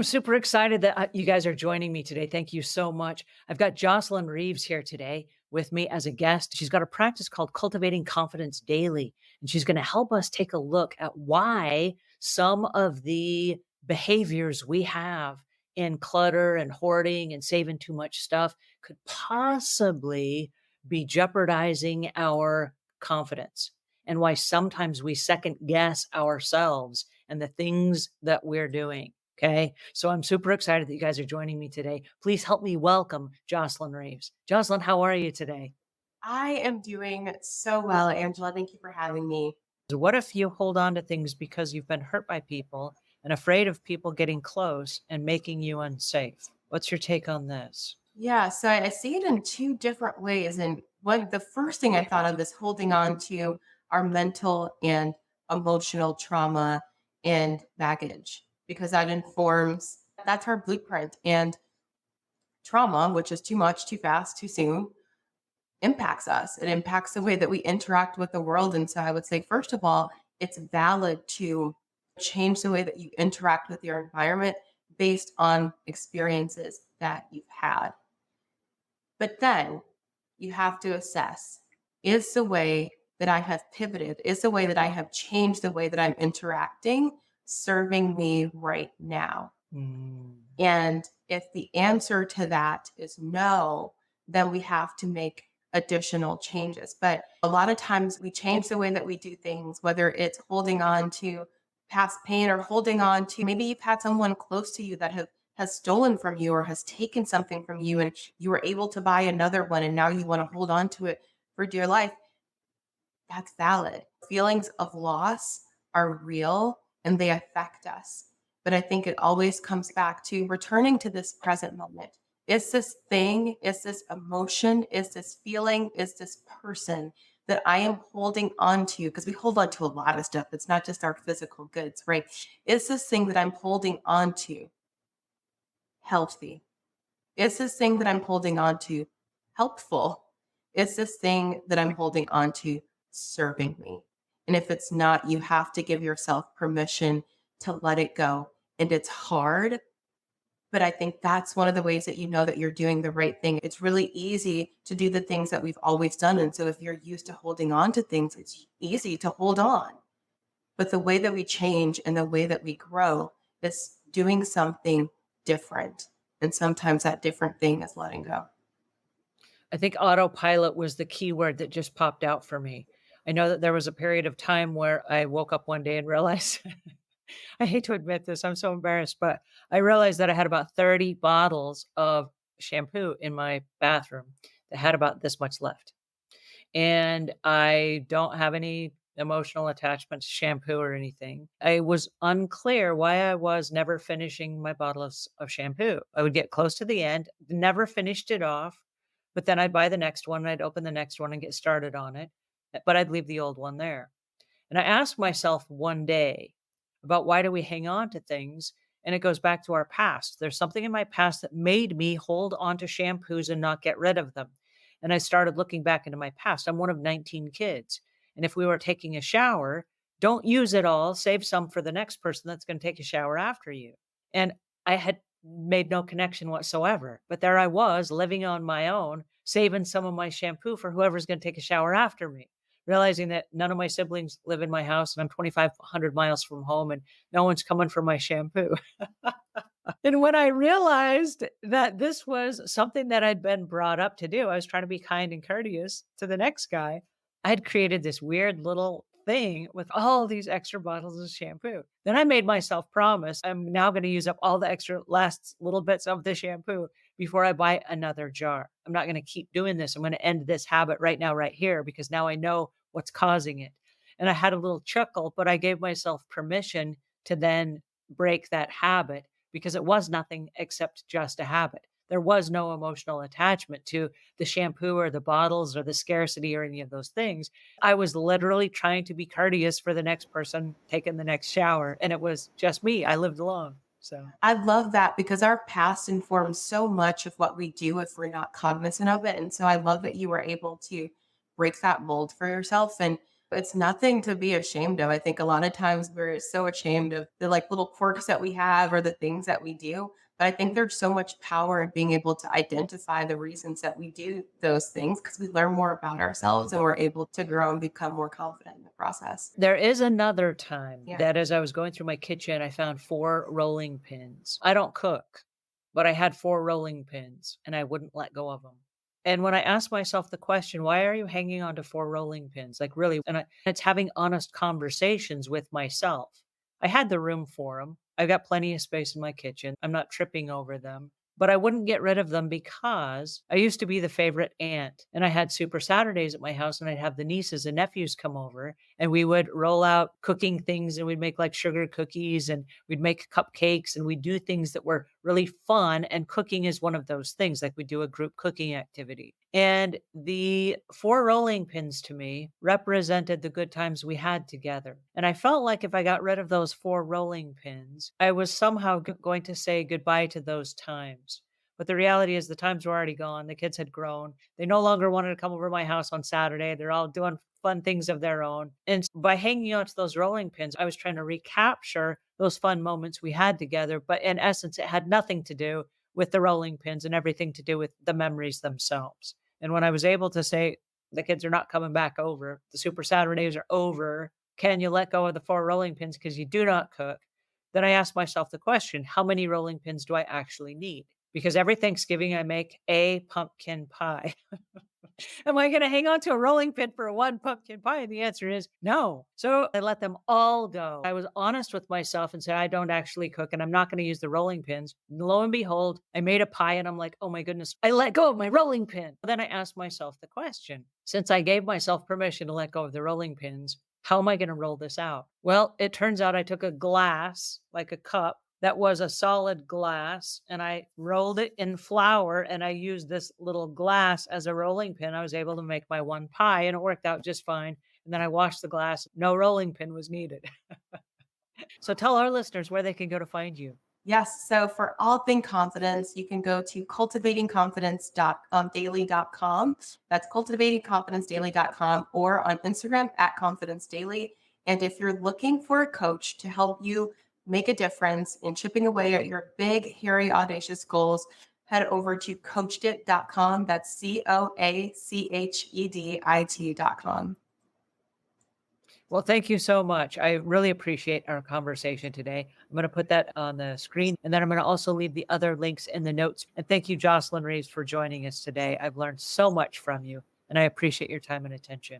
am super excited that you guys are joining me today. Thank you so much. I've got Jocelyn Reaves here today with me as a guest. She's got a practice called Cultivating Confidence Daily, and she's going to help us take a look at why some of the behaviors we have in clutter and hoarding and saving too much stuff could possibly be jeopardizing our confidence, and why sometimes we second guess ourselves and the things that we're doing. Okay. So I'm super excited that you guys are joining me today. Please help me welcome Jocelyn Reaves. Jocelyn, how are you today? I am doing so well, Angela. Thank you for having me. So what if you hold on to things because you've been hurt by people and afraid of people getting close and making you unsafe? What's your take on this? Yeah, so I see it in two different ways. And the first thing I thought of is holding on to our mental and emotional trauma and baggage, because that informs, that's our blueprint. And trauma, which is too much, too fast, too soon, impacts us. It impacts the way that we interact with the world. And so I would say, first of all, it's valid to change the way that you interact with your environment based on experiences that you've had. But then you have to assess, is the way that I have pivoted, is the way that I have changed the way that I'm interacting serving me right now? Mm. And if the answer to that is no, then we have to make additional changes. But a lot of times we change the way that we do things, whether it's holding on to past pain or holding on to, maybe you've had someone close to you that has stolen from you or has taken something from you, and you were able to buy another one and now you want to hold on to it for dear life. That's valid. Feelings of loss are real and they affect us. But I think it always comes back to returning to this present moment. Is this thing, is this emotion, is this feeling, is this person that I am holding on to? Because we hold on to a lot of stuff. It's not just our physical goods, right? Is this thing that I'm holding on to healthy? Is this thing that I'm holding on to helpful? Is this thing that I'm holding on to serving me? And if it's not, you have to give yourself permission to let it go. And it's hard, but I think that's one of the ways that you know that you're doing the right thing. It's really easy to do the things that we've always done. And so if you're used to holding on to things, it's easy to hold on. But the way that we change and the way that we grow is doing something different. And sometimes that different thing is letting go. I think autopilot was the key word that just popped out for me. I know that there was a period of time where I woke up one day and realized I hate to admit this, I'm so embarrassed, but I realized that I had about 30 bottles of shampoo in my bathroom that had about this much left. And I don't have any emotional attachment to shampoo or anything. I was unclear why I was never finishing my bottles of shampoo. I would get close to the end, never finished it off, but then I'd buy the next one, and I'd open the next one and get started on it, but I'd leave the old one there. And I asked myself one day about why do we hang on to things? And it goes back to our past. There's something in my past that made me hold on to shampoos and not get rid of them. And I started looking back into my past. I'm one of 19 kids. And if we were taking a shower, don't use it all, save some for the next person that's going to take a shower after you. And I had made no connection whatsoever. But there I was living on my own, saving some of my shampoo for whoever's going to take a shower after me, realizing that none of my siblings live in my house and I'm 2,500 miles from home and no one's coming for my shampoo. And when I realized that this was something that I'd been brought up to do, I was trying to be kind and courteous to the next guy. I had created this weird little thing with all these extra bottles of shampoo. Then I made myself promise I'm now going to use up all the extra last little bits of the shampoo before I buy another jar. I'm not going to keep doing this. I'm going to end this habit right now, right here, because now I know what's causing it. And I had a little chuckle, but I gave myself permission to then break that habit because it was nothing except just a habit. There was no emotional attachment to the shampoo or the bottles or the scarcity or any of those things. I was literally trying to be courteous for the next person taking the next shower, and it was just me. I lived alone. So I love that because our past informs so much of what we do if we're not cognizant of it. And so I love that you were able to break that mold for yourself. And It's nothing to be ashamed of. I think a lot of times we're so ashamed of the like little quirks that we have or the things that we do. But I think there's so much power in being able to identify the reasons that we do those things because we learn more about ourselves and we're able to grow and become more confident in the process. There is another time Yeah. that as I was going through my kitchen, I found 4 rolling pins. I don't cook, but I had 4 rolling pins and I wouldn't let go of them. And when I asked myself the question, "Why are you hanging on to 4 rolling pins?" Like, really, it's having honest conversations with myself. I had the room for them. I've got plenty of space in my kitchen. I'm not tripping over them, but I wouldn't get rid of them because I used to be the favorite aunt, and I had Super Saturdays at my house, and I'd have the nieces and nephews come over, and we would roll out cooking things, and we'd make, like, sugar cookies, and we'd make cupcakes, and we'd do things that were really fun, and cooking is one of those things, like, we do a group cooking activity. And the 4 rolling pins to me represented the good times we had together, and I felt like if I got rid of those 4 rolling pins, I was somehow going to say goodbye to those times. But the reality is the times were already gone, the kids had grown, they no longer wanted to come over to my house on Saturday, they're all doing fun things of their own, and by hanging on to those rolling pins, I was trying to recapture those fun moments we had together, but in essence, it had nothing to do with the rolling pins and everything to do with the memories themselves. And when I was able to say, "The kids are not coming back over, the Super Saturdays are over, can you let go of the 4 rolling pins because you do not cook?" Then I asked myself the question, "How many rolling pins do I actually need?" Because every Thanksgiving, I make a pumpkin pie. Am I gonna hang on to a rolling pin for one pumpkin pie? And the answer is no. So I let them all go. I was honest with myself and said, I don't actually cook and I'm not gonna use the rolling pins. And lo and behold, I made a pie and I'm like, oh my goodness, I let go of my rolling pin. Then I asked myself the question, since I gave myself permission to let go of the rolling pins, how am I gonna roll this out? Well, it turns out I took a glass, like a cup, that was a solid glass, and I rolled it in flour, and I used this little glass as a rolling pin. I was able to make my one pie, and it worked out just fine. And then I washed the glass. No rolling pin was needed. So tell our listeners where they can go to find you. Yes. So for all thing confidence, you can go to cultivatingconfidence.daily.com. That's cultivatingconfidencedaily.com or on Instagram at confidence daily. And if you're looking for a coach to help you make a difference in chipping away at your big, hairy, audacious goals, head over to coachdit.com. That's COACHEDIT.com. Well, thank you so much. I really appreciate our conversation today. I'm going to put that on the screen, and then I'm going to also leave the other links in the notes. And thank you, Jocelyn Reaves, for joining us today. I've learned so much from you, and I appreciate your time and attention.